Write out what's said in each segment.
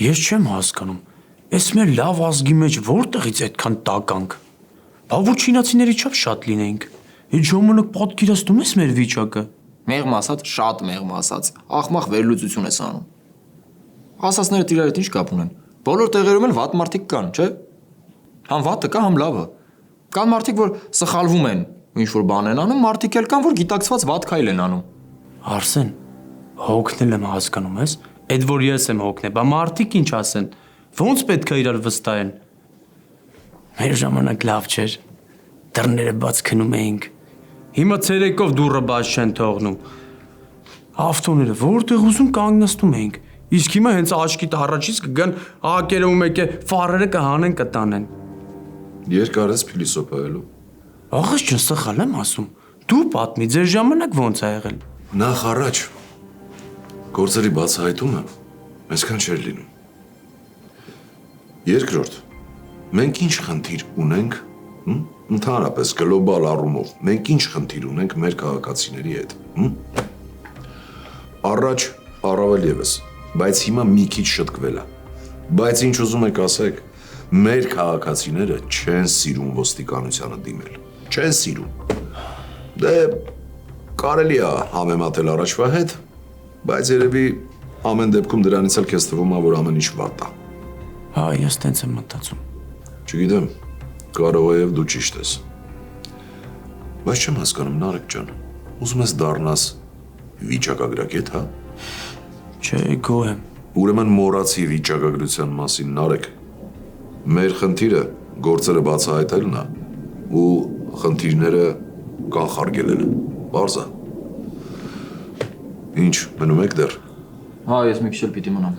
Ես չեմ հասկանում, այս մեր լավ ազգի մեջ որտեղից այդքան տականք։ Բա ոչինացիների չափ շատ լինեինք։ Այդ ժամանակ պատկերացնում ես մեր վիճակը։ Մեղմ ասած, շատ մեղմ ասած, աղմաղ վերլուծություն ես անում։ Ասածները իրար հետ ինչ կապ ունեն։ Բոլոր տեղերում էլ վատ մարդիկ կան, չէ՞։ Համ վատը կա, համ լավը։ Կան մարդիկ, որ սխալվում են, ինչ-որ բան են անում, մարդիկ էլ կան, որ գիտակցված վատ քայլ են անում։ Արսեն, հոգնել եմ հասկանում ես։ Այդ որ ես եմ հոգնել, բա մարդիկ ինչ ասեն։ Ոնց պետք է իրար վստահեն։ Մեր ժամանակ լավ չէր։ Դռները բաց քնում էինք։ Հիմա ցերեկով դուռը բաց չեն թողնում։ Ավտոները որտեղ ուզում կանգնացնում էինք։ Իսկ հիմա հենց աչքիդ առաջից կգան ակերը ու մեկը ֆարերը կհանեն կտանեն։ Երկար ես փիլիսոփայելու։ Աղաս ջան, սխալ եմ ասում։ Դու պատմի, ձեր ժամանակ ոնց ա եղել։ Նախ առաջ գործերի բացահայտումը այսքան չէր լինում։ Երկրորդ, մենք ինչ խնդիր ունենք, ընդհանրապես գլոբալ առումով, մենք ինչ խնդիր ունենք մեր քաղաքացիների հետ։ Առաջ առավել ևս, բայց հիմա մի քիչ շտկվել է։ Բայց ինչ ուզում եք ասեք, մեր քաղաքացիները չեն սիրում ոստիկանությանը դիմել։ Չեն սիրում։ Դե կարելի է համեմատել առաջվա հետ, բայց երևի ամեն դեպքում դրանից էլ քեզ թվում է, որ ամեն ինչ վատ է։ Հա, ես տենց եմ մտածում։ Չգիտեմ, կարող է եւ դու ճիշտ ես։ Բայց չեմ հասկանում, Նարեկ ջան, ուզում ես դառնաս վիճակագրագետ, հա։ Չէ, գոհ եմ։ Ուրեմն մոռացի վիճակագրության մասին, Նարեկ։ Մեր խնդիրը գործերը բացահայտելն է ու խնդիրները կանխարգելելը։ Պարզ է։ Ինչ, մնում եք դեռ։ Հա, ես մի քիչ էլ պիտի մնամ։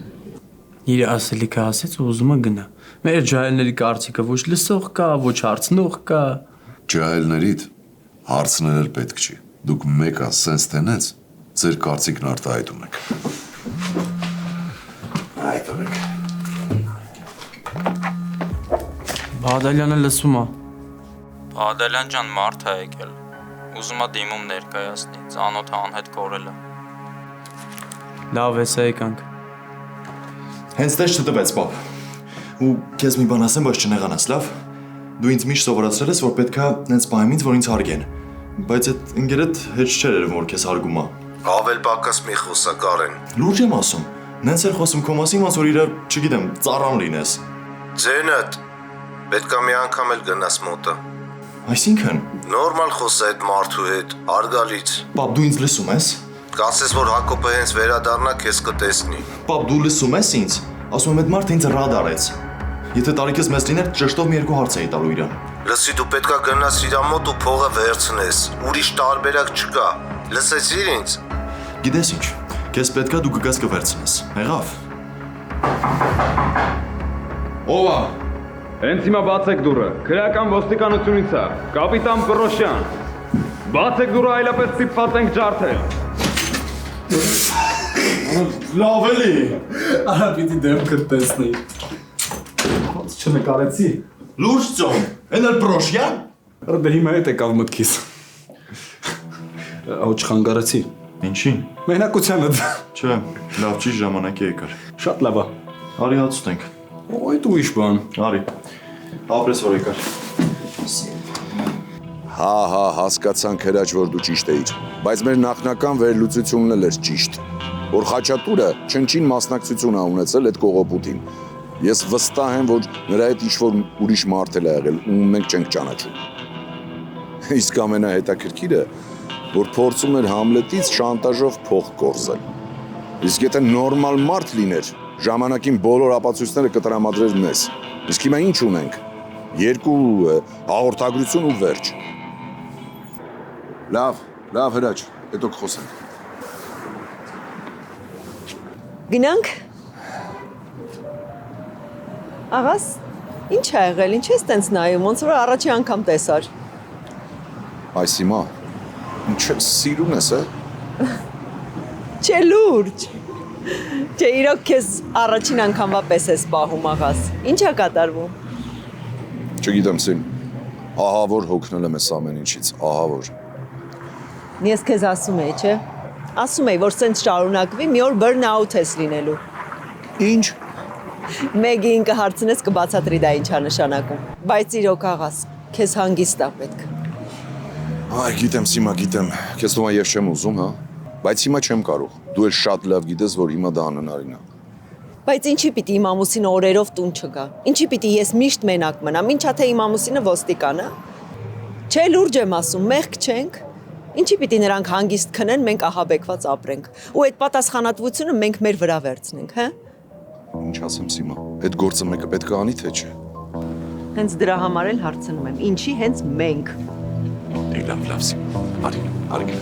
Իր ասելիքը ասեց ու ուզում է գնա։ Մեր ջահելների կարծիքը ոչ լսող կա, ոչ հարցնող կա։ Ջահելներիդ հարցնել էլ պետք չի։ Դուք մեկը սենց տենեց, ձեր կարծիքն արտահայտում եք։ Այդ օրեք։ Բադալյանը լսում է։ Բադալյան ջան, մարդ է եկել։ Ուզում է դիմում ներկայացնի, ծանոթ անհետ կորելը։ Լավ է, սա եկանք։ Հենց տես չտվեց, պապ։ Ու քեզ մի բան ասեմ, բայց չնեղանաս, լավ։ Դու ինձ միշտ սովորացրել ես, որ պետքա նենց պահեմ ինձ, որ ինձ հարգեն։ Բայց այդ ընկերդ հեչ չէր երևում, որ քեզ հարգում է։ Ավել պակաս մի խոսակարեն։ Լուրջ եմ ասում։ Նենց էր խոսում քո մասին, ոնց որ իրը, չգիտեմ, ծառան լինես։ Ձենդ, պետքա մի անգամ էլ գնաս մոտը։ Այսինքն, Նորմալ խոսա այդ մարդու հետ, արգալից։ պապ, դու ինձ լսում ես։ Կասես, որ Հակոբը հենց վերադառնա, քեզ կտեսնի։ Պապ, դու լսում ես ինձ։ Ասում եմ, այդ մարդը ինձ ռադար արեց։ Եթե տարիքս մեծ լիներ, ճշտով մի երկու հարց էի տալու իրան։ Լսի, դու պետքա գնաս իրա մոտ ու փողը վերցնես։ Ուրիշ տարբերակ չկա։ Լսեցիր ինձ։ Գիտես ինչ, քեզ պետքա դու գգաս կվերցնես։ Եղավ։ Ով է։ Հենց հիմա բացեք դուռը։ Քրեական ոստիկանությունից է։ Կապիտան Պրոշյան։ Բացեք դուռը, այլապես ստիպված ենք ջարդել։ Լավ էլի։ Արա պիտի դեմքդ տեսնեի։ Ոնց չնկարեցի։ Լուրջ ծոմ, են էլ Պրոշյան։ Դե հիմա հետ եկավ մտքիս։ Ոչ խանգարեցի։ Ինչի՞։ Մենակությանդ։ Չէ, լավ ճիշտ ժամանակի եկար։ Շատ լավ է։ Արի հաց ուտենք։ Այդ ուրիշ բան։ Արի։ Ապրես որ եկար։ Հա, հասկացանք հրաչ, որ դու ճիշտ էիր, բայց մեր նախնական վերլուծությունն էլ էր ճիշտ, որ Խաչատուրը չնչին մասնակցություն ա ունեցել այդ կողոպուտին։ Ես վստահ եմ, որ նրա հետ ինչ-որ ուրիշ մարդ էլ ա եղել, ում մենք չենք ճանաչում։ Իսկ ամենահետաքրքիրը, որ փորձում էր Համլետից շանտաժով փող կորզել։ Իսկ եթե նորմալ մարդ լիներ, ժամանակին բոլոր ապացույցները կտրամադրեր մեզ։ Իսկ հիմա ինչ ունենք։ Երկու հաղորդագրություն ու վերջ։ Լավ հրաչ, հետո կխոսենք։ Գնանք։ Աղաս, ինչ ա եղել, ինչ ես տենց նայում, ոնց որ առաջի անգամ տեսար։ Այս հիմա, ինչ ես սիրուն ես, Չէ լուրջ։ Չէ իրոք քեզ առաջին անգամվա պես ես պահում աղաս։ Ինչ ա կատարվում։ Չգիտեմ սին, ահավոր հոգնել եմ ես ամեն ինչից, ահավոր։ Ես քեզ ասում էի, չէ։ Ասում էի, որ սենց շարունակվի, մի օր բըրնաութ ես լինելու։ Ինչ, Մեգին կհարցնես կբացատրի դա ինչա նշանակում։ Բայց իրոք աղաս, քեզ հանգիստ ա պետք։ Այ գիտեմ, Սիմա, գիտեմ։ Քեզ թվում է ես չեմ ուզում, հա։ Բայց հիմա չեմ կարող։ Դու էլ շատ լավ գիտես, որ հիմա դա անհնարին է։ Բայց ինչի պիտի իմ ամուսինը օրերով տուն չգա։ Ինչի պիտի ես միշտ մենակ մնամ, ինչա թե իմ ամուսինը ոստիկան է։ Չէ, լուրջ եմ ասում, մեղք չենք։ Ինչի պիտի նրանք հանգիստ քնեն, մենք ահաբեկված ապրենք։ Ու այդ պատասխանատվությունը մենք մեր վրա վերցնենք, հա։ Ինչ ասեմ, Սիմա, այդ գործը մեկը պետք է անի, թե չէ։ Հենց դրա համար էլ հարցնում եմ, ինչի հենց մենք։ Լավ, Սիմա, արի։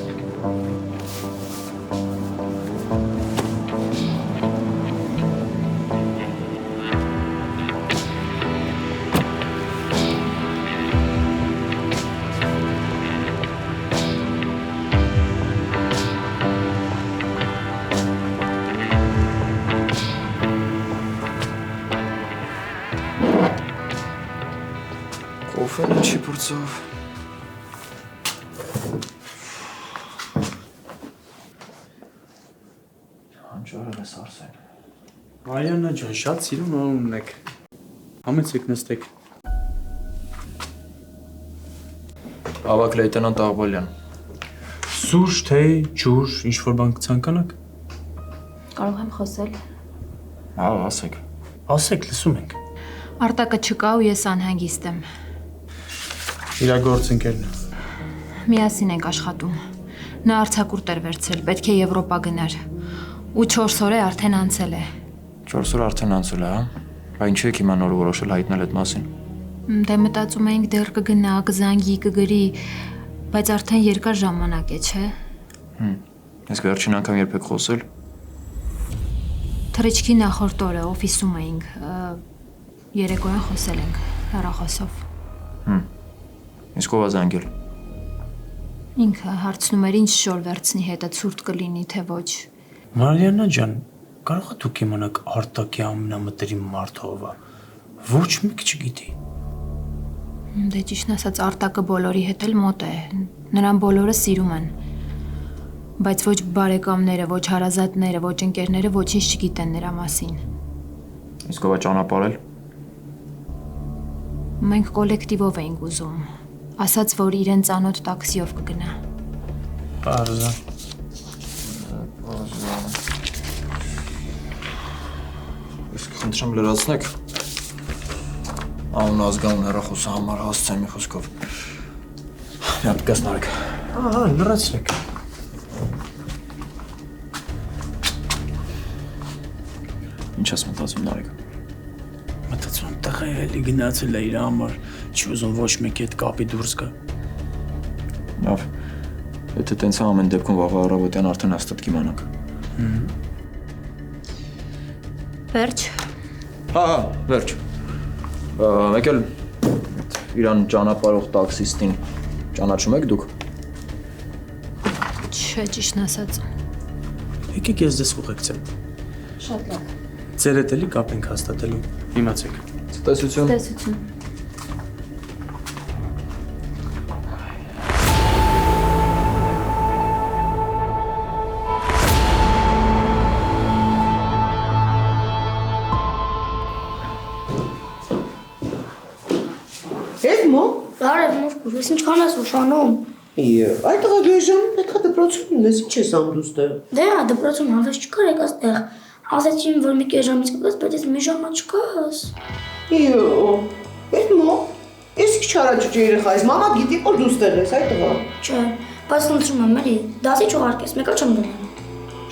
Կոֆեն ինչի բրծով։ Անջարել ես Արսեն։ Մարիաննա ջան, շատ սիրուն անուն եք։ Համեցեք նստեք։ Ավակ լեյտենանտ Աղբալյան։ Սուրճ, թե, ջուր, ինչ որ բան կցանկանաք։ Կարող եմ խոսել։ Հա, ասեք։ Ասեք, լսում ենք։ Արտակը չկա ու ես անհանգիստ եմ։ Իրագործ ընկերն։ Միասին ենք աշխատում։ Նա արձակուրդ էր վերցրել, պետք է Եվրոպա գնար։ Ու 4 օր է արդեն անցել է։ 4 օր արդեն անցել է, հա։ Բա ինչու եք հիմա նոր որոշել հայտնել այդ մասին։ Դե մտածում էինք դեռ կգնա, կզանգի, կգրի, բայց արդեն երկար ժամանակ է, չէ։ Իսկ վերջին անգամ երբ եք խոսել։ Թռիչքի նախորդ օրը օֆիսում էինք, երեկոյան խոսել ենք հեռախոսով։ Իսկ ով է զանգել։ Ինքը հարցնում էր ինչ շոր վերցնի հետը ցուրտ կլինի, թե ոչ։ Մարիաննա ջան, կարող է դուք իմանաք Արտակի ամենամտերիմ մարդը ով է։ Ոչ մեկ չգիտի։ Դե ճիշտն ասած Արտակը բոլորի հետ էլ մոտ է։ Նրան բոլորը սիրում են։ Բայց ոչ բարեկամները, ոչ հարազատները, ոչ ընկերները ոչինչ չգիտեն նրա մասին։ Իսկ ով է ճանապարհել։ Մենք կոլեկտիվով էինք ուզում։ Ասաց, որ իրեն ծանոթ տաքսիով կգնա։ Պարզա։ Իսկ խնդրեմ լրացնեք։ Անուն ազգանուն հեռախոսը համար հասցեմ մի խոսքով։ Մի հատ կասնարեք։ Ահա, լրացրեք։ Ինչ ես մտածում Նարեկ։ Մտածում տղա էլի գնացել է իր համար, չի ուզում ոչ մեկի հետ կապի դուրս գա։ Լավ։ Եթե տենց է ամեն դեպքում վաղ առավոտյան արդեն հաստատ կիմանանք։ Վերջ։ Հա, վերջ։ Մեկ էլ իրան ճանապարհող տաքսիստին ճանաչում եք դուք։ Չէ, ճիշտն ասած։ Եկեք ես ձեզ ուղեկցեմ։ Շատ լավ։ Ձեր հետ էլի կապ ենք հաստատելու։ Իմացեք։ Տեսություն։ Տեսություն։ Էդմո, Բարև Մուրկուր, ես ինչքան ես ուշանում։ այդ տղա գեժան պետք է դպրոցում լինես, ինչ ես անում ստեղ։ Դե հա, դպրոցում հավես չկար եկած տեղ։ Ասացին, որ մի կես ժամից կգաս, բայց ես մի ժամա չկաս։ Էդմո, ես քիչ առաջ երեխա ես, մամա գիտի որ դու ստեղ ես, այդ տղա։ Չէ, բայց խնդրում եմ, էլի, դասի չուղարկես, մեկը չեմ դնում։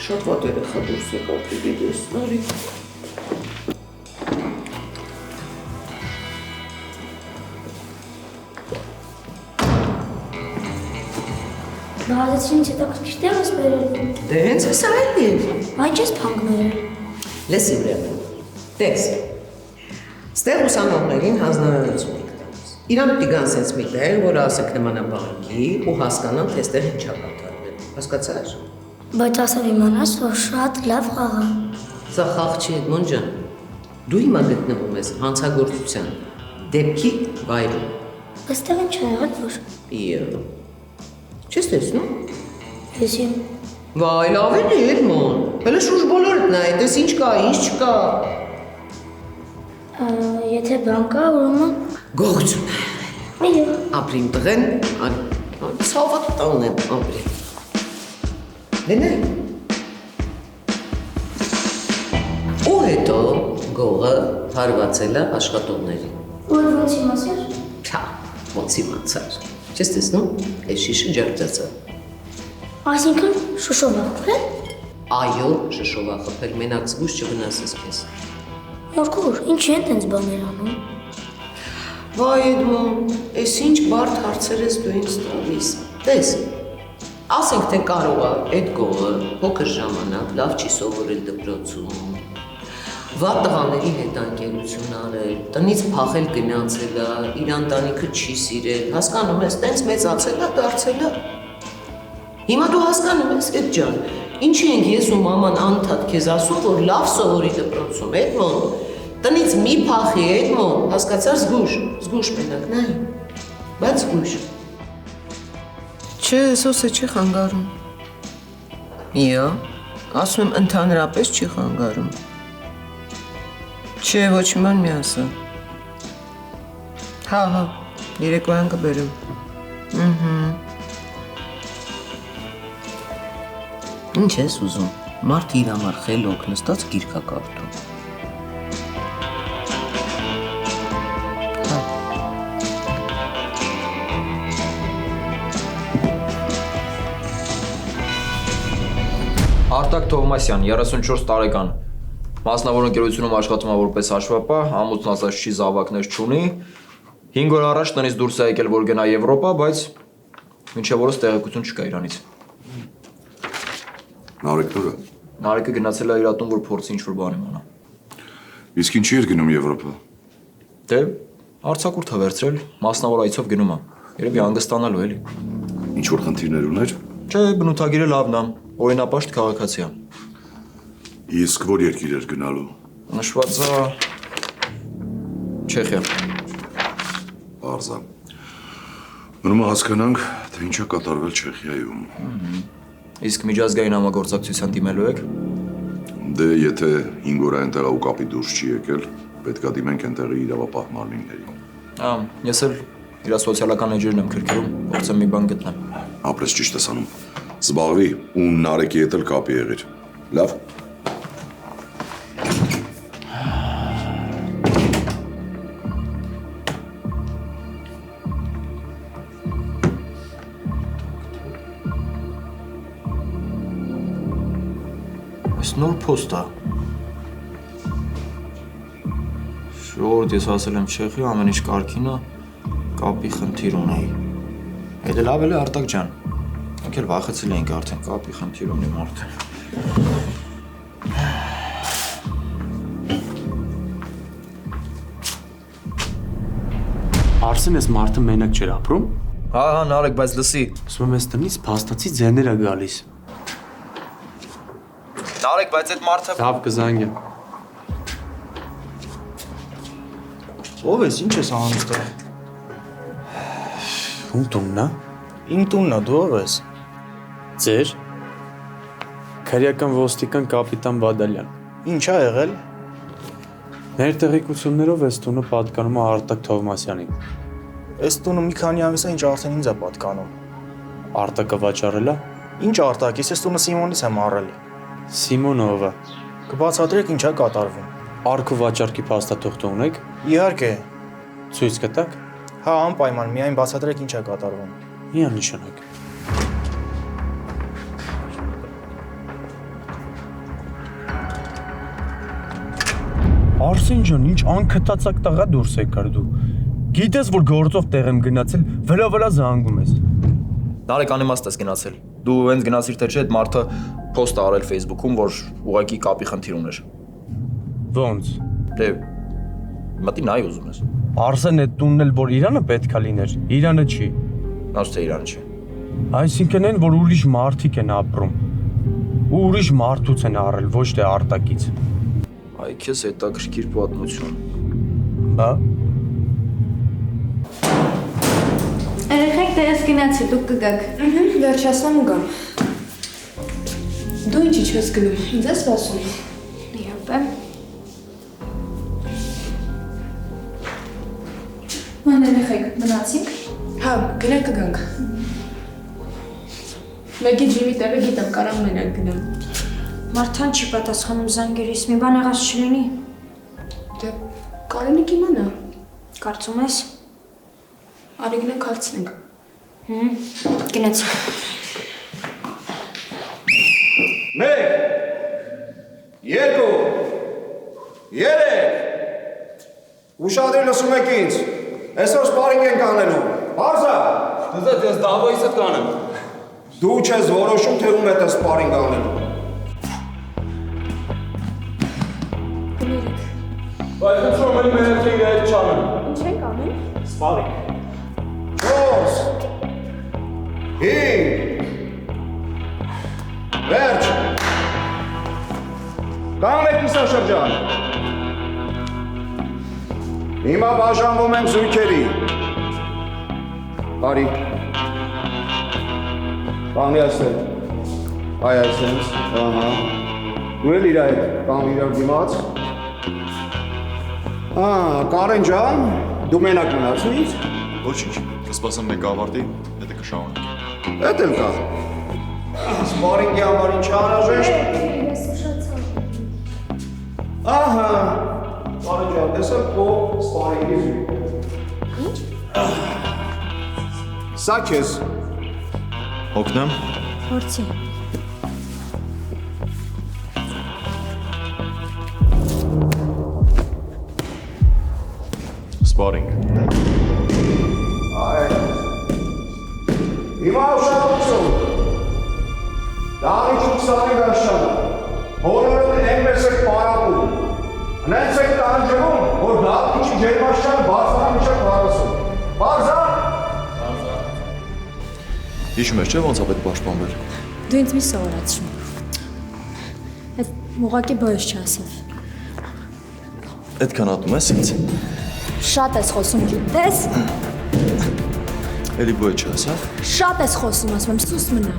Շատ վատ երեխա դուրս եկավ, դիտես, նորի։ Դասին չտակրիչ տեղ ես բերել։ Դե հենց էսա էլի։ Բայց ես փանգներ։ Լսի ուրեմն։ Տես։ Ստեղ ուսանողներին հանձնարարություն եք տալիս։ Իրան պիտի գան սենց մի տեղ, որ ասեք նմանաբանքի ու հասկանան, թե ստեղ ինչ է կատարվել։ Հասկացա՞ր։ Բայց ասավ իմանաս, որ շատ լավ խաղ է։ Սա խաղ չի, Էդմոն ջան։ Դու հիմա գտնվում ես հանցագործության դեպքի վայրում։ Այստեղ ինչ է եղել, որ։ Չես տեսնում։ Եսի։ Վայ, լավ է Էդմոն։ Հələ շուրջ բոլորդ նայ, տես ինչ կա, ինչ չկա։ Եթե բան կա, ուրեմն Գողություն։ այո, Ապրիմ տղեն, ցավը տան եմ ապրի։ Դենե։ Ու հետո գողը հարվածել է աշխատողներին։ որ ոնց իմացար։ Հա, ոնց իմացար։ Չես տեսնում, այս շիշը ջարդած է։ Այսինքն շուշով ախպել։ Այո, շշով է խփել, մենակ զգուշ չվնասես քեզ։ Մորքուր, ինչի են տենց բաներ անում։ Վայ Էդմոն, այս ինչ բարդ հարցեր ես դու ինձ տալիս։ Տես, ասենք թե կարող է այդ գողը փոքր ժամանակ լավ չի սովորել դպրոցում, վատ տղաների հետ անկերություն արել, տնից փախել գնացել է, իր ընտանիքը չի սիրել, հասկանում ես, տենց մեծացել է, դարձել է։ Հիմա դու հասկանում ես, Էդ ջան, ինչի ենք ես ու մաման անդադ քեզ ասում, որ լավ սովորի դպրոցում, Էդմոն, տնից մի փախի, Էդմոն, հասկացար զգուշ մենակ, նայ, բայց զգուշ։ Չէ, սոսը չի խանգարում։ Իա, ասում եմ ընդհանրապես չի խանգարում։ Չէ, ոչ ման մի ասա։ Հա, երեկոյան կբերեմ։ Ինչ ես ուզում, մարդը իր համար խելոք նստած գիրք է կարդում։ Արտակ Թովմասյան, 34 տարեկան, մասնավոր ընկերությունում աշխատում է որպես հաշվապահ, ամուսնացած չի, զավակներ չունի, 5 օր առաջ տնից դուրս է եկել, որ գնա Եվրոպա, բայց մինչև օրս տեղեկություն չկա իրանից։ Նարեկները։ Նարեկը գնացել է իր տուն, որ փորձի ինչ-որ բան իմանա։ Իսկ ինչի էր գնում Եվրոպա։ Դե, արձակուրդ է վերցրել, մասնավոր այցով գնում է, երևի հանգստանալու էլի։ Ինչ-որ խնդիրներ ուներ։ Չէ, բնութագիրը լավն է, օրինապաշտ քաղաքացի է։ Իսկ որ երկիր էր գնալու։ Նշված է Չեխիա։ Պարզա։ Մնում է հասկանանք, թե ինչ է կատարվել Չեխիայում։ Իսկ միջազգային համագործակցության դիմելու եք։ Դե եթե 5 օր այնտեղ ու կապի դուրս չի եկել, պետքա դիմենք այնտեղի իրավապահ մարմիններին։ Ես էլ իր սոցիալական էջերն եմ քրքրում, փորձեմ մի բան գտնեմ։ Ապրես ճիշտ ես անում։ Զբաղվի ու Նարեկի հետ էլ կապի եղիր։ Լավ։ Նոր փոստ է։ Շորտ ես ասել եմ Չեխի, ամեն ինչ կարգին է, կապի խնդիր ունեի։ Այդ էլ ավելի Արտակ ջան։ Մենք էլ վախեցել էինք արդեն կապի խնդիր ունի մարդը։ Արսեն ես մարդը մենակ չէր ապրում։ Հա, Նարեկ, բայց լսի։ Ասում եմ ես տնից փաստացի ձեներ է գալիս։ Նարեկ, բայց այդ մարդը Լավ կզանգեմ։ Ո՞վ ես, ինչ ես անում այստեղ։ Ում տունն է։ Իմ տունն է, դու ո՞վ ես։ Ձեր քարյական ոստիկան կապիտան Բադալյան։ Ինչ ա եղել։ Մեր տեղեկություններով այս տունը պատկանում է Արտակ Թովմասյանին։ Այս տունը մի քանի ամիս է, ինչ արդեն ինձ է պատկանում։ Արտակը վաճառել է։ Ինչ Արտակ, ես այս տունը Սիմոնից եմ առել։ Սիմոնովը։ Կբացատրեք ինչ է կատարվում։ Արքու վաճառքի փաստաթուղթ ունեք։ Իհարկե։ Ցույց կտաք։ Հա, անպայման, միայն բացատրեք ինչ է կատարվում։ Միանշանակ։ Արսեն ջան, ինչ անքտացակ տղա դուրս եկար դու։ Գիտես, որ գործով տեղ եմ գնացել, վրա զանգում ես։ Նարեկ անիմաստ ես գնացել։ Դու հենց գնացիր թե չէ, այդ մարդը post արել Facebook-ում, որ ուղղակի կապի խնդիր ուներ։ Ոնց։ Դե մտի նայ ուզում ես։ Արսեն այդ տունն էլ որ Իրանը պետքա լիներ, Իրանը չի։ Ոչ թե Իրանը չի։ Այսինքն են, որ ուրիշ մարդիկ են ապրում։ Ու ուրիշ մարդուց են առել, ոչ թե Արտակից։ Այ քեզ հետաքրքիր պատմություն։ Բա։ Երեխեք դե ես գնացի, դուք կգաք։ Վերջացնեմ ու գամ։ Դու ինչի չես գնում, ինձ ես ասում։ Իհապե։ Մանեն երեխեք, մնացինք։ Հա, գնանք կգանք։ Մեկի ջիմի տեղը գիտեմ, կարամ մենակ գնամ։ Մարդան չի պատասխանում զանգերիս, մի բան եղած չլինի։ Դե կարենի կիմանա։ Կարծում ես։ Արի գնանք հարցնենք։ Գնացինք։ 1 2 3 Ուշադրի լսում եք ինձ։ Այսօր սպարինգ ենք անելու։ Հարզա։ Դե ես դավոյից հետ կանեմ։ Դու չես որոշում, թե ում հետ ես սպարինգ անելու։ Բայց ուսում եմ մեր հետ չանեմ։ Ինչ ենք անում։ Սպարինգ։ 4 5 Վերջ։ Կանեք կիսաշրջան։ Հիմա բաժանվում ենք զույգերի։ Արի։ Բանի այստեղ։ Այ այսենց, ահա։ Դու էլ իր այդ, բան իրար դիմաց։ Կարեն ջան, դու մենակ մնացույց։ Ոչինչ, կսպասեմ մեկ ավարտի, հետը կշարունակի։ Էդ էլ կա։ Սպարինգի համար ինչ անհրաժեշտ։ Ես ուշացա։ Ահա, Կարեն ջան, տեսա քո սպարինգի զույգ։ Ինչ։ Սա քեզ։ Օգնեմ։ Փորձի։ Սպարինգ։ Այ։ Հիմա ուշադրություն։ Դահլիճում 25 աշճան։ Բոլորը այնպես եք պարապում։ Հենց եք տանջվում, որ դահլիճի ջերմաշճան բարձրանա մինչև 40։ Բարձա։ Հիշում ես չէ ոնց է պետք պաշտպանվել։ Դու ինձ մի սովորացրու։ Այդ ուղղակի բոյս չասավ։ Այդքան ատում ես ինձ։ Շատ ես խոսում, գիտես։ Էլի բոյ չասավ։ Շատ ես խոսում, ասում եմ, սուս մնա։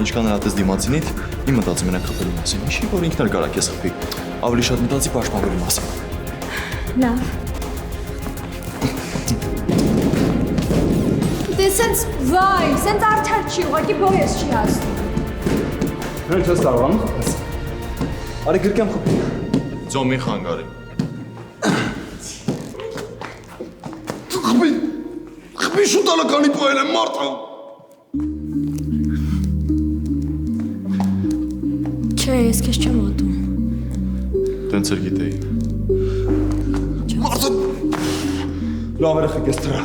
Ինչքան հրատես դիմացինիդ, իմ մտածում են խփելու մասին, ինչի որ ինքն էլ կարա քեզ խփի։ Ավելի շատ մտածի պաշտպանվելու մասին։ Լավ։ Դե սենց վայ, սենց արդար չի, ուղղակի բոյս չի ասում։ Հենց ես տարվան։ Արի գրկեմ խփի։ Ձոմի խանգարի։ Խփի շուտ ալականի պոել եմ մարդը։ Չէ, ես քեզ չեմ ատում։ Տենց էլ գիտեի։ Մարդը Լավ երեխեք ես դրա։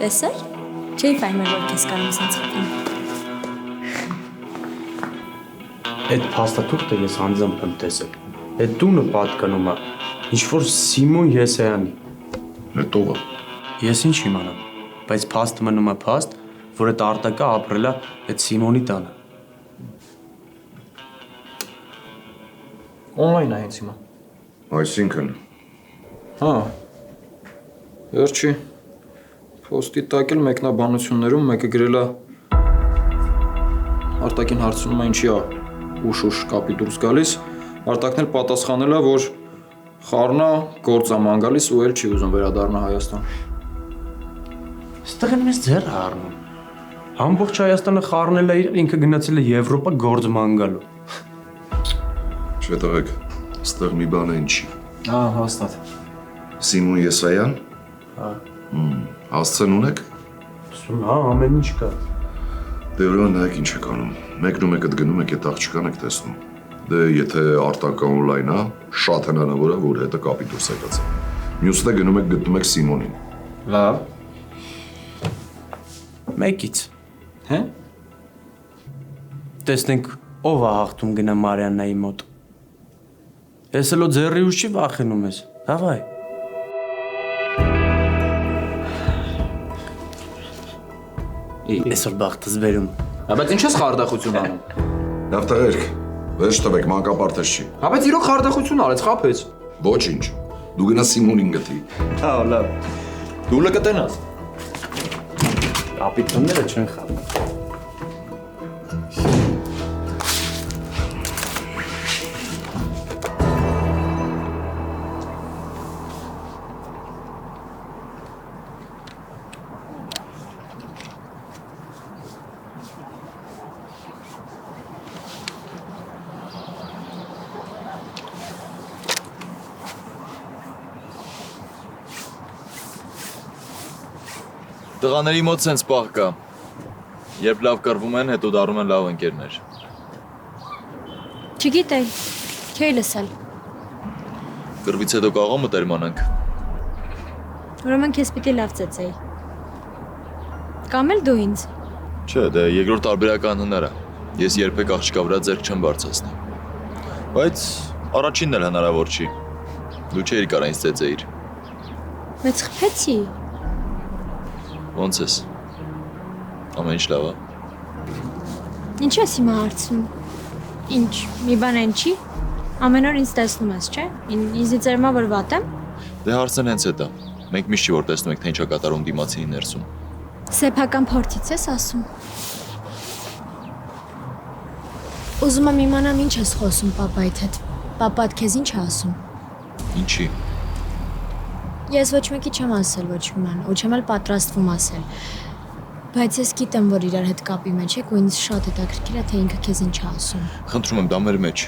Տեսար։ Չէի ֆայմեր որ քեզ կարող եմ սենց խփեմ։ Այդ փաստաթուղթը ես անձամբ եմ տեսել։ Այդ տունը պատկանում է ինչ-որ Սիմոն Եսայանի։ Այդ ով է։ Ես ինչ իմանամ, բայց փաստը մնում է փաստ, որ այդ արտակը ապրել է այդ Սիմոնի տանը։ Օնլայն է հենց հիմա։ Այսինքն։ Հա։ Վերջի պոստի տակ էլ մեկնաբանություններում մեկը գրել է Արտակին հարցնում է ինչի է ուշ կապի դուրս գալիս, Արտակն էլ պատասխանել է, որ խառնա գործ է ման գալիս ու էլ չի ուզում վերադառնա Հայաստան։ Ստեղ են մեզ ձեռ առնում։ Ամբողջ Հայաստանը խառնել է իրար, ինքը գնացել է Եվրոպա գործ ման գալու։ Չէ տղեկ, ստեղ մի բան է ինչի։ Հա, հաստատ։ Սիմոն Եսայան։ Հա։ Հասցեն ունեք։ Հա, ամեն ինչ կա։ Դե ուրեմն նայեք ինչ եք անում։ Մեկն ու մեկը գնում եք այդ աղջկան եք տեսնում։ Դե եթե Արտակը օնլայն է, շատ հնարավոր է, որ հետը կապի դուրս եկած է։ Մյուսը գնում եք գտնում եք Սիմոնին։ Լավ։ Մեկից։ Հե՞։ Տեսնենք ով է հաղթում գնա Մարիաննայի մոտ։ Ես էլ ձեռի ուշ չի վախենում ես։ Դավայ։ Այսօր բախտս բերում։ Բայց ինչ ես խարդախություն անում։ Լավ տղերք, վերջ տվեք, մանկապարտեզ չի։ Բայց իրոք խարդախություն արեց, խափեց։ Ոչինչ։ Դու գնա Սիմոնին գտի։ Հա, լավ։ Դու լկտենաս։ Կապիտոնները չեն խափում։ Տղաների մոտ սենց պահ կա։ Երբ լավ կռվում են, հետո դառնում են լավ ընկերներ։ Չգիտեի, չէի լսել։ Կռվից հետո կարող մտերմանանք։ Ուրեմն քեզ պիտի լավ ծեծեի։ Կամ էլ դու ինձ։ Չէ, դա երկրորդ տարբերական հնար է։ Ես երբեք աղջկա վրա ձեռք չեմ բարձրացնի։ Բայց առաջինն էլ հնարավոր չի։ Դու չէիր կարող ինձ ծեծեիր։ Մեծ խփեցի։ Ոնց ես։ Ամեն ինչ լավ է։ Ինչ ես հիմա հարցնում։ Ինչ, մի բան են չի։ Ամեն օր ինձ տեսնում ես, չէ՞։ Ինձ ծերմա որ վատ եմ։ Դե հարցն հենց է դա։ Մենք միշտ չի որ տեսնում ենք թե ինչ է կատարում դիմացինի ներսում։ Սեփական փորձից ես ասում։ Ուզում եմ իմանամ ինչ ես խոսում պապայիդ հետ։ Պապատ քեզ ինչ է ասում։ Ինչի։ Ես ոչ մեկի չեմ ասել ոչ ման, ու չեմ էլ պատրաստվում ասել։ Բայց ես գիտեմ, որ իրար հետ կապի մեջ եք ու ինձ շատ հետաքրքիր է, թե ինքը քեզ ինչ է ասում։ Խնդրում եմ, դա մեր մեջ։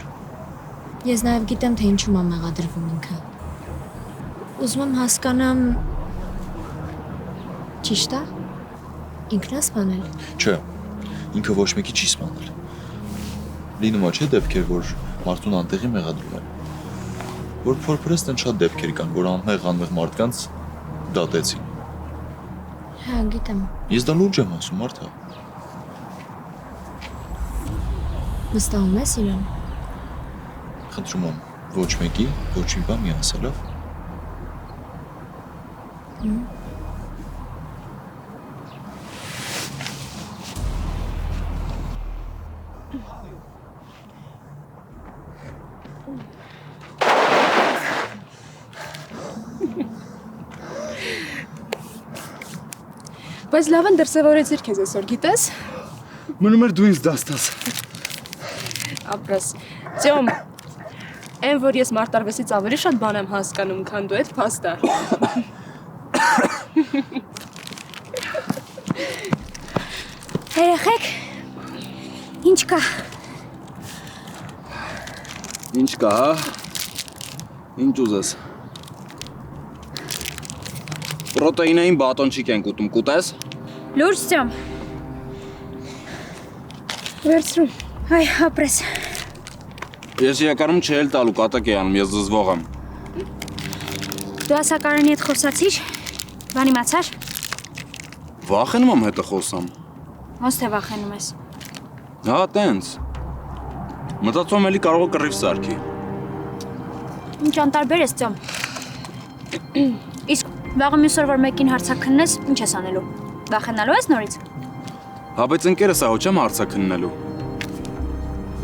Ես նաև գիտեմ, թե ինչու է մեղադրվում ինքը։ Ուզում եմ հասկանամ… Ճիշտ է։ Ինքն է սպանել։ Չէ, ինքը ոչ մեկի չի սպանել։ Լինում է չէ դեպքեր, որ մարդուն անտեղի մեղադրում են։ Որ փորփրեստ են շատ դեպքեր կան, որ անմեղ մարդկանց դատեցին։ Հա, գիտեմ։ Ես դա լուրջ եմ ասում, մարդա։ Վստահում ես իրան։ Խնդրում եմ, ոչ մեկի, ոչ մի բան մի ասա, լավ։ Բայց լավն դրսևորեցիր քեզ այսօր, գիտես։ Մնում էր դու ինձ դաստաս։ Ապրես։ Ծյոմ, այն որ ես մարտարվեսից ավելի շատ բան եմ հասկանում, քան դու այդ փաստա։ Երեխեք, ինչ կա։ Ինչ կա, հա։ Ինչ ուզես։ Պրոտեինային բատոնչիկ ենք ուտում, կուտես։ Լուրջ ծյոմ։ Վերցրու։ Այ, ապրես։ Ես իրականում չէ էլ տալու կատակ է անում, ես զզվող եմ։ Դու ասակարանի հետ խոսացիր, բան իմացար։ Վախենում եմ հետը խոսամ։ Ոնց թե վախենում ես։ Հա, տենց։ Մտածում եմ էլի կարող է կռիվ սարքի։ Ինչ անտարբեր ես ծյոմ։ Իսկ վաղը մյուս օր որ մեկին հարցաքննես, ինչ ես անելու։ Վախենալու ես նորից։ Հա, բայց ընկերս ահա չեմ հարցաքննելու։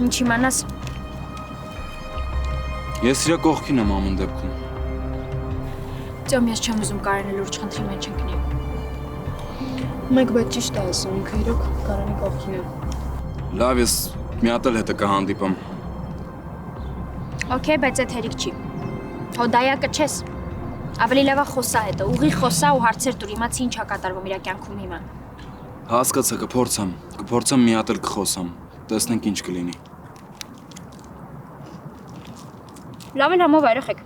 Ինչ իմանաս։ Ես իրա կողքին եմ ամեն դեպքում։ Ծյոմ, ես չեմ ուզում Կարենը լուրջ խնդրի մեջ ընկնի։ Մեկ բայց ճիշտ է ասում, ինքը իրոք Կարենի կողքին է։ Լավ, ես մի հատ էլ հետը կհանդիպեմ։ Okay, բայց այդ հերիք չի։ Հո դայակը չես։ Ավելի լավ է խոսա հետը, ուղիղ խոսա ու հարցեր տուր, իմացի ինչ է կատարվում իր կյանքում հիմա։ Հասկացա, կփորձեմ մի հատ էլ կխոսամ։ Տեսնենք ինչ կլինի։ Լավ էլ համով երեխեք։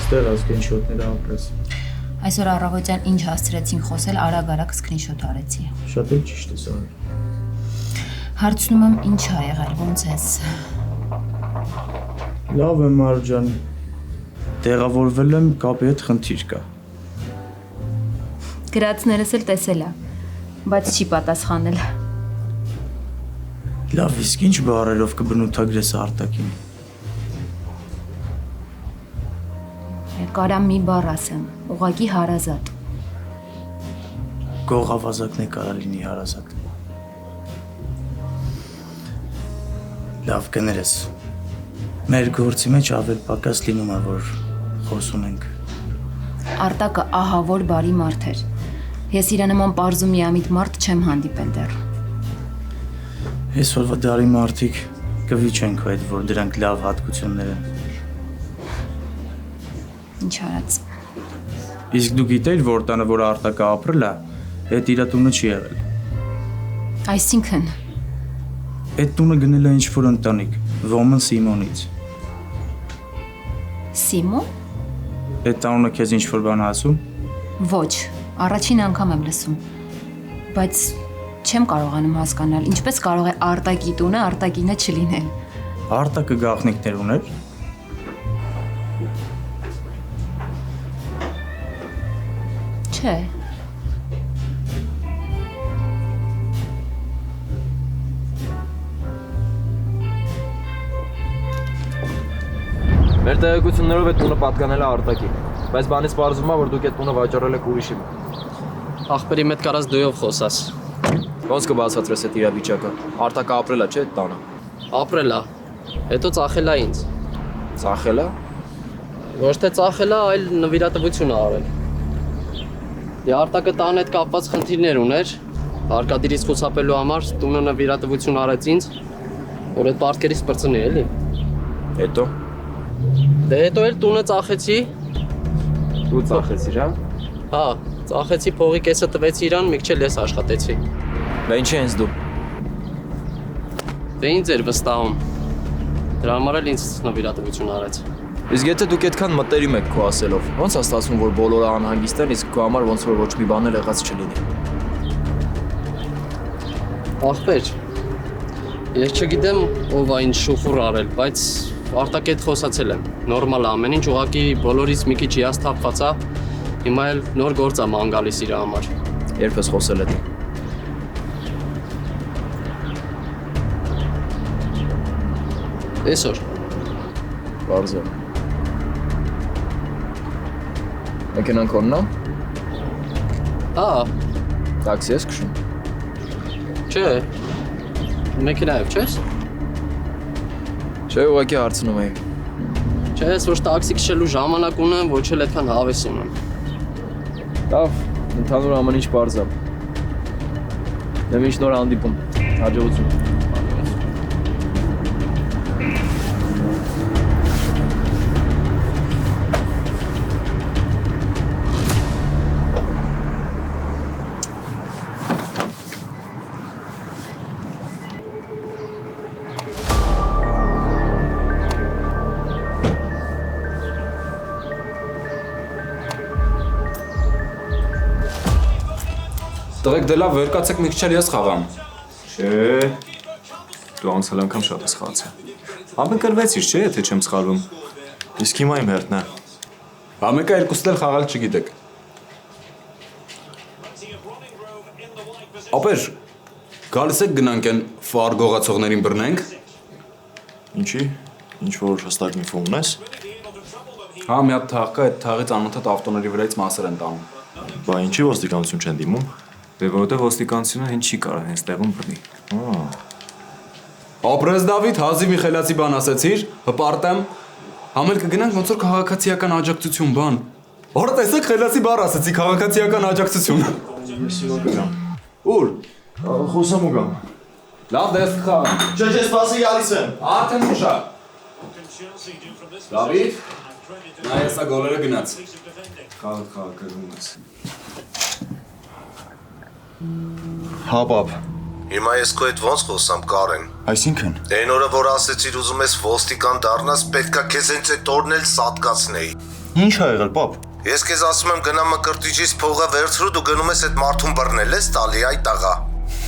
Ստեղ սկրինշոթները ապրես։ Այսօր առավոտյան ինչ հասցրեցին խոսել, արագ սկրինշոթ արեցի։ Շատ էլ ճիշտ ես արել։ Հարցնում եմ ինչ ա եղել, ոնց ես։ Լավ եմ Մարջան։ Տեղավորվել եմ, կապի հետ խնդիր կա։ Գրածներս էլ տեսել ա, բայց չի պատասխանել։ Լավ, իսկ ինչ բառերով կբնութագրես արտակին։ Կարամ մի բառ ասեմ, ուղղակի հարազատ։ Գող ավազակն է կարա լինի հարազատ։ Լավ կներես։ Մեր գործի մեջ ավել պակաս լինում է, որ խոսում ենք։ Արտակը ահա որ բարի մարդ էր։ Ես իրա նման պարզ ու միամիտ մարդ չեմ հանդիպել դեռ։ Այսօրվա դարի մարդիկ կվիճենք այդ, որ դրանք լավ հատկություններ են։ Ինչ արած։ Իսկ դու գիտեիր, որ տանը, որ Արտակը ապրել է, այդ իր տունը չի եղել։ Այսինքն։ Այդ տունը գնել է ինչ-որ ընտանիք։ Ոմն Սիմոնից։ Սիմոն։ Այդ անունը քեզ ինչ-որ բան ասում։ Ոչ, առաջին անգամ եմ լսում։ Բայց չեմ կարողանում հասկանալ, ինչպես կարող է Արտակի տունը Արտակինը չլինել։ Արտակը գաղտնիքներ ուներ։ Չէ։ Մեր տեղեկություններով այդ տունը պատկանել է Արտակին, բայց բանից պարզվում է, որ դուք այդ տունը վաճառել եք ուրիշի։ Ախպերի մեծ կարած դույով խոսաս։ Ոնց կբացատրես այդ իրավիճակը։ Արտակը ապրել է, չէ՞ այդ տանը։ Ապրել է, հետո ծախել է ինձ։ Ծախել է։ Ոչ թե ծախել է, այլ նվիրատվություն է արել։ Դե Արտակը տան հետ կապված խնդիրներ ուներ, հարկադիրից խուսափելու համար տունը նվիրատվություն արեց ինձ, որ այդ պարտքերից բրծնի էլի։ Հետո։ Դե հետո էլ տունը ծախեցի։ Դու ծախեցիր, հա։ Հա, ծախեցի, փողի կեսը տվեցի իրան, միք չէ ես աշխատեցի։ Բա ինչի ես դու։ Դե ինձ էր վստահում։ Դրա համար էլ ինձ նվիրատվություն արեց։ Իսկ եթե դուք այդքան մտերիմ եք քո ասելով, ո՞նց է ստացվում, որ բոլորը անհանգիստ են, իսկ քո համար ոնց որ ոչ մի բան էլ եղած չլինի։ Ախպեր, ես չգիտեմ ով է ինչ շուխուր արել, բայց Արտակի հետ խոսացել եմ։ Նորմալ է ամեն ինչ, ուղղակի բոլորից մի քիչ հիասթափված է։ Հիմա էլ նոր գործ է ման գալիս իր համար։ Երբ ես խոսել հետ։ Այսօր։ Բարձր։ Մեքենան քոնն է։ Հա։ Տաքսի ես քշում։ Չէ։ Մեքենայով չես։ Չէ, ուղղակի հարցնում էի։ Չէ, ես ոչ տաքսի քշելու ժամանակ ունեմ, ոչ էլ այդքան հավես ունեմ։ Լավ, ընդհանուր ամեն ինչ բարձ է։ Դե միշտ նոր հանդիպում։ Հաջողություն։ Տղեկ դե լավ վեր կացեք մի քիչ էլ ես խաղամ։ Չէ։ Դու անցյալ անգամ շատ ես խաղացել։ Ամենքրվեցիր, չէ, եթե չեմ սխալվում։ Իսկ հիմա իմ հերթն է։ Ամեկա երկուսն էլ խաղալ չգիտեք։ Ապեր, գալիս եք գնանք են ֆար գողացողներին բռնենք։ Ինչի։ Ինչ որ հստակ ինֆո ունես։ Հա, մի հատ թաղ կա, այդ թաղից անընդհատ ավտոների վրայից մասեր են տանում։ Բա ինչի ոստիկանություն չեն դիմում։ Դե որովհետև ոստիկանությունը հենց չի կարող հենց տեղում բռնի։ Ապրես Դավիթ, հազիվ մի խելացի բան ասեցիր, հպարտեմ։ Համել կգնանք ոնց որ քաղաքացիական աջակցություն բան։ Որը տեսեք խելացի բառ ասեցի, քաղաքացիական աջակցություն։ Ես հիմա կգամ։ Ուր։ Խոսամ ու գամ։ Լավ, դες խաղ։ Չէ, սպասի գալիս եմ։ Արդեն ուշ է։ Դավիթ, նա եսա գոլերը գնաց։ Քաղաքական ես։ Հա, բապ։ Հիմա ես քո հետ ոնց խոսամ, Կարեն։ Այսինքն։ Այն օրը որ ասեցիր ուզում ես ոստիկան դառնաս, պետքա քեզ հենց այդ օրն էլ սատկացնեի։ Ինչ ա եղել, բապ։ Ես քեզ ասում եմ գնա մկրտիչից փողը վերցրու, դու գնում ես այդ մարդուն բռնել ես տալի այդ աղա։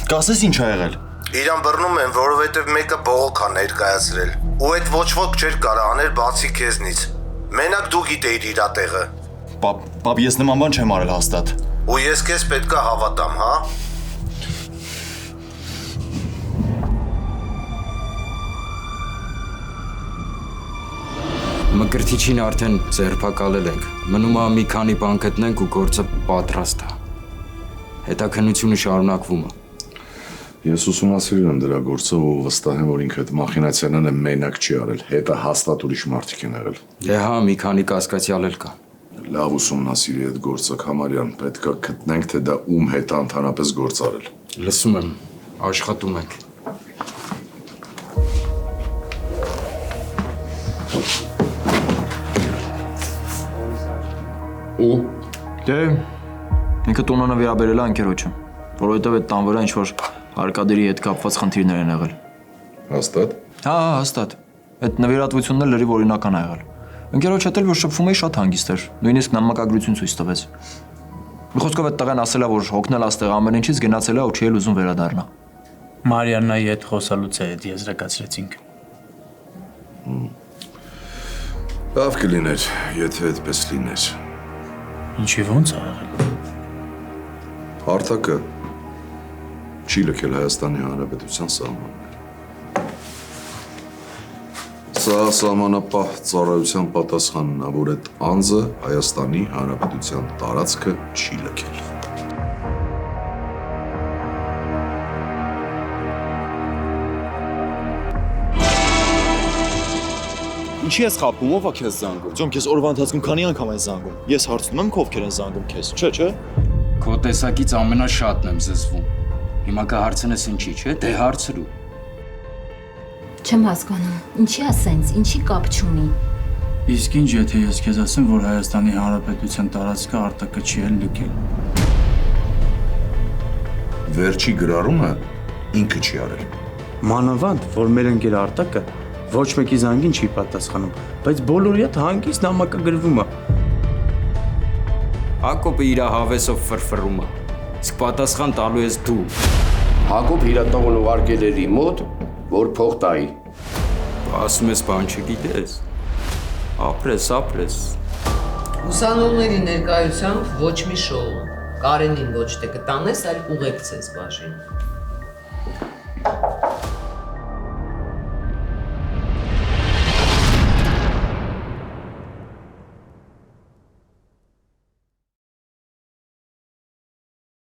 Կասես ինչ ա եղել։ Իրան բռնում են, որովհետև մեկը բողոք ա ներկայացրել։ Ու այդ ոչ ոք չէր կարող անել բացի քեզնից։ Մենակ դու գիտեիր իր տեղը։ Բապ, ես նման բան չեմ արել հաստատ։ Ու ես քեզ պետքա հավատամ, հա։ Մկրտիչին արդեն ձերբակալել ենք։ Մնում է մի քանի բան գտնենք ու գործը պատրաստ է։ Հետաքննությունը շարունակվում է։ Ես ուսումնասիրել եմ դրա գործը ու վստահ եմ, որ ինքը այդ մախինացիան մենակ չի արել։ Հետը հաստատ ուրիշ մարդիկ են եղել։ Դե հա, մի քանի կասկածյալ էլ կա։ Լավ ուսումնասիրի այդ գործը, Քամարյան, պետք է գտնենք, թե դա ում հետ է ընդհանրապես գործ արել։ Լսում եմ, աշխատում ենք։ Ու դե ինքը տունը նվիրաբերել է ընկերոջը, որովհետև այդ տան վրա ինչ որ հարկադիրի հետ կապված խնդիրներ են եղել։ Հաստատ։ Հա, հաստատ։ Այդ նվիրատվությունն էլ լրիվ օրինական ա եղել։ Ընկերոջ հետ էլ որ շփվում էի շատ հանգիստ էր, նույնիսկ նամակագրություն ցույց տվեց։ Մի խոսքով այդ տղան ասել է, որ հոգնել աստեղ ամեն ինչից գնացել է ու չի էլ ուզում վերադառնա։ Մարիաննայի հետ խոսալուց է այդ եզրակացրեցինք։ Լավ կլիներ, եթե այդպես լիներ։ Ինչի ոնց ա եղել։ Հարթակը չի լքել Հայաստանի Հանրապետության սահմանները։ Սա սահմանապահ ծառայության պատասխանն է, որ այդ անձը Հայաստանի Հանրապետության տարածքը չի լքել։ Ինչի ես խափում, ով է քեզ զանգում։ Ձյոմ քեզ օրվա ընթացքում քանի անգամ են զանգում։ Ես հարցնում եմ, ովքեր են զանգում քեզ, չէ։ Քո տեսակից ամենաշատն եմ զզվում։ Հիմա կհարցնես ինչի, չէ՞, դե հարցրու։ Չեմ հասկանում, ինչի է սենց, ինչի կապ չունի։ Իսկ ինչ եթե ես քեզ ասեմ, որ Հայաստանի Հանրապետության տարածքը արտակը չի էլ լքել։ Վերջի գրառումը ինքը չի արել։ Մանավանդ, որ մեր ընկեր արտակը ոչ մեկի զանգին չի պատասխանում, բայց բոլորի հետ հանգիստ նամակագրվում է։ Հակոբը իր հավեսով ֆրֆռում է։ Իսկ պատասխան տալու ես դու։ Հակոբ հիրատողն ուղարկել էր իմ մոտ, որ փող տայի։ Ասում ես բան չգիտես։ Ապրես։ Ուսանողների ներկայությամբ ոչ մի շոու։ Կարենին ոչ թե կտանես, այլ ուղեկցես բաժին։